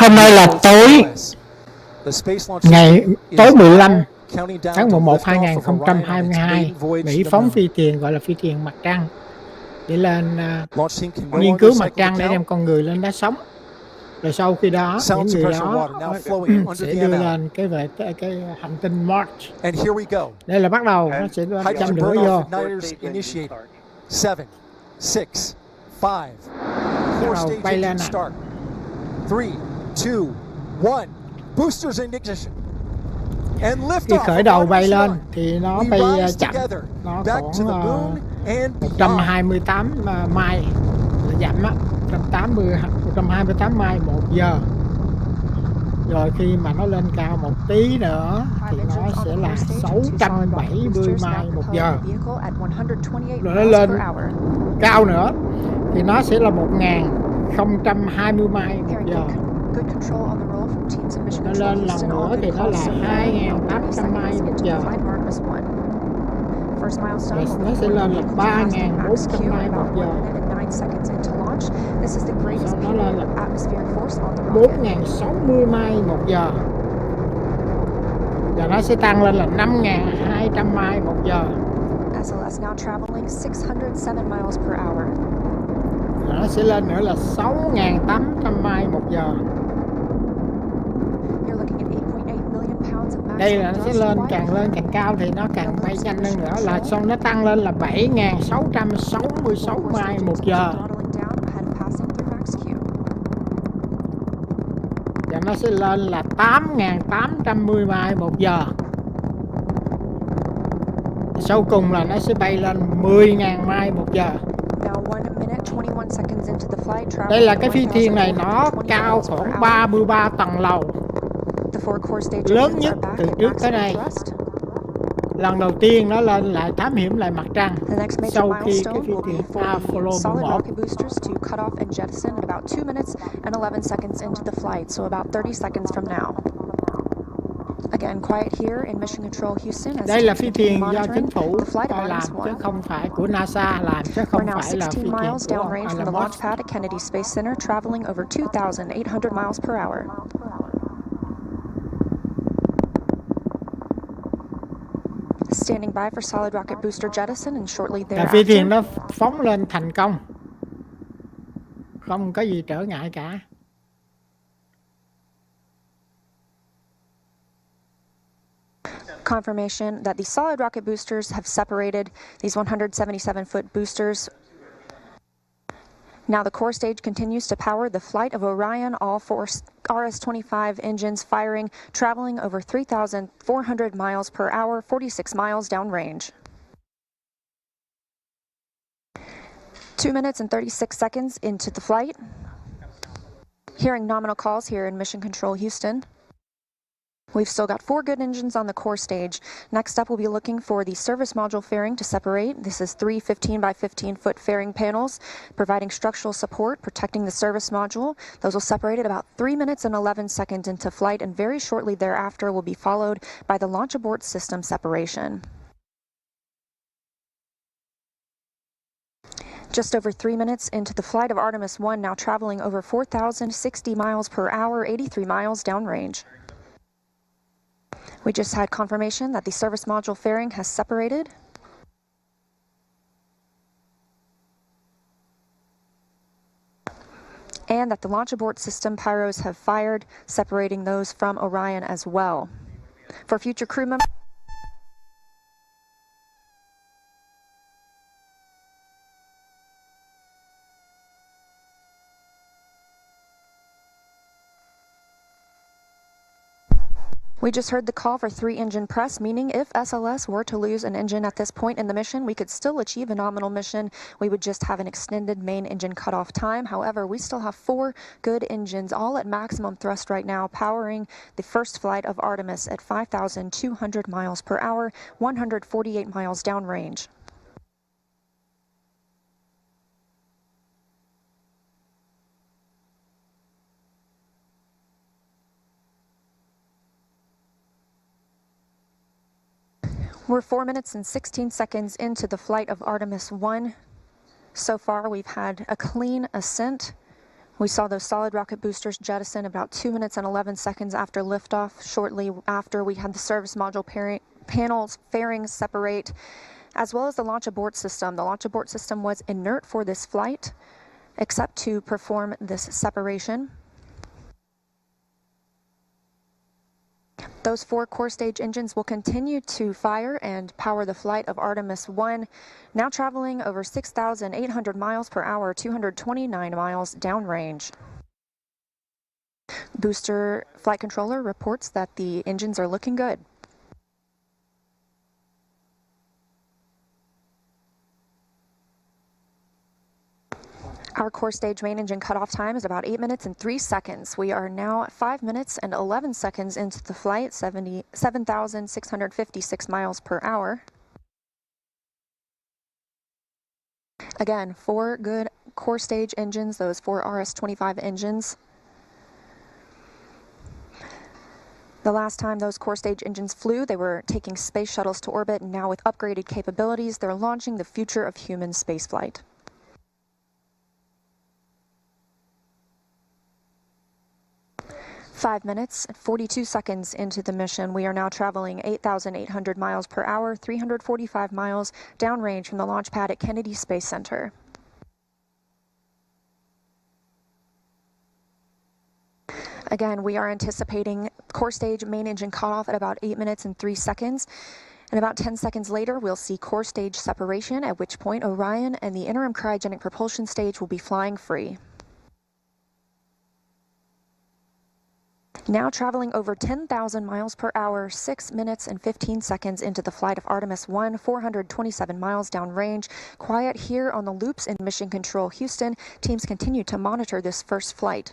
Hôm nay là tối 15 tháng 11 2022, Mỹ phóng phi thuyền gọi là phi thuyền mặt trăng để lên nghiên cứu mặt trăng để đem con người lên đó sống. Rồi sau khi đó những người đó sẽ đưa lên cái hành tinh Mars. Đây là bắt đầu, nó sẽ châm lửa vô. 7, 6, 5, 4 bay lên start. 3, 2, 1. Boosters ignition. Khi khởi đầu bay lên thì nó bay chậm, nó khoảng 128 mai là chậm á, 128 mai 1 giờ. Rồi khi mà nó lên cao một tí nữa thì nó sẽ là 670 mai 1 giờ. Rồi nó lên cao nữa thì nó sẽ là 1020 mai 1 giờ. Nó lên lần nữa thì nó là 2800 mai 1 giờ. Rồi nó sẽ lên là 3400 mai 1 giờ. Sau nó lên là 4060 mai 1 giờ. Và nó sẽ tăng lên là 5200 mai 1 giờ. Rồi nó sẽ lên nữa là 6800 mai 1 giờ. Đây là nó sẽ lên càng cao thì nó càng bay nhanh hơn nữa, là xong nó tăng lên là 7666 mai 1 giờ. Và nó sẽ lên là 8810 mai 1 giờ. Sau cùng là nó sẽ bay lên 10.000 mai 1 giờ. Đây là cái phi thuyền này, nó cao khoảng 33 tầng lầu, lớn nhất từ trước tới nay. Lần đầu tiên nó lên lại thám hiểm lại mặt trăng sau khi cái phi thuyền Apollo 11. Đây là phi thuyền do chính phủ làm chứ không phải của NASA làm, chứ không phải là phi thuyền của Elon Musk. Standing by for solid rocket booster jettison and shortly Phi thuyền thereafter. nó phóng lên thành công, không có gì trở ngại cả. Confirmation that the solid rocket boosters have separated these 177-foot boosters. Now the core stage continues to power the flight of Orion, all four RS-25 engines firing, traveling over 3,400 miles per hour, 46 miles downrange. 2 minutes and 36 seconds into the flight. Hearing nominal calls here in Mission Control Houston. We've still got 4 good engines on the core stage. Next up, we'll be looking for the service module fairing to separate. This is 3 15 by 15 foot fairing panels, providing structural support, protecting the service module. Those will separate at about 3 minutes and 11 seconds into flight, and very shortly thereafter will be followed by the launch abort system separation. Just over 3 minutes into the flight of Artemis 1, now traveling over 4,060 miles per hour, 83 miles downrange. We just had confirmation that the service module fairing has separated. And that the launch abort system pyros have fired, separating those from Orion as well. For future crew members, we just heard the call for 3-engine press, meaning if SLS were to lose an engine at this point in the mission, we could still achieve a nominal mission. We would just have an extended main engine cutoff time. However, we still have 4 good engines, all at maximum thrust right now, powering the first flight of Artemis at 5,200 miles per hour, 148 miles downrange. We're 4 minutes and 16 seconds into the flight of Artemis 1. So far, we've had a clean ascent We saw those solid rocket boosters jettison about 2 minutes and 11 seconds after liftoff. Shortly after, we had the service module panels fairings separate, as well as the launch abort system. The launch abort system was inert for this flight, except to perform this separation. Those 4 core stage engines will continue to fire and power the flight of Artemis 1, now traveling over 6,800 miles per hour, 229 miles downrange. Booster flight controller reports that the engines are looking good. Our core stage main engine cutoff time is about 8 minutes and 3 seconds. We are now 5 minutes and 11 seconds into the flight, 7,656 miles per hour. Again, 4 good core stage engines, those 4 RS-25 engines. The last time those core stage engines flew, they were taking space shuttles to orbit, and now with upgraded capabilities, they're launching the future of human spaceflight. Five minutes and 42 seconds into the mission, we are now traveling 8,800 miles per hour, 345 miles downrange from the launch pad at Kennedy Space Center. Again, we are anticipating core stage main engine cutoff at about 8 minutes and 3 seconds. And about 10 seconds later, we'll see core stage separation, at which point Orion and the interim cryogenic propulsion stage will be flying free. Now traveling over 10,000 miles per hour, 6 minutes and 15 seconds into the flight of Artemis 1, 427 miles downrange. Quiet here on the loops in Mission Control Houston. Teams continue to monitor this first flight.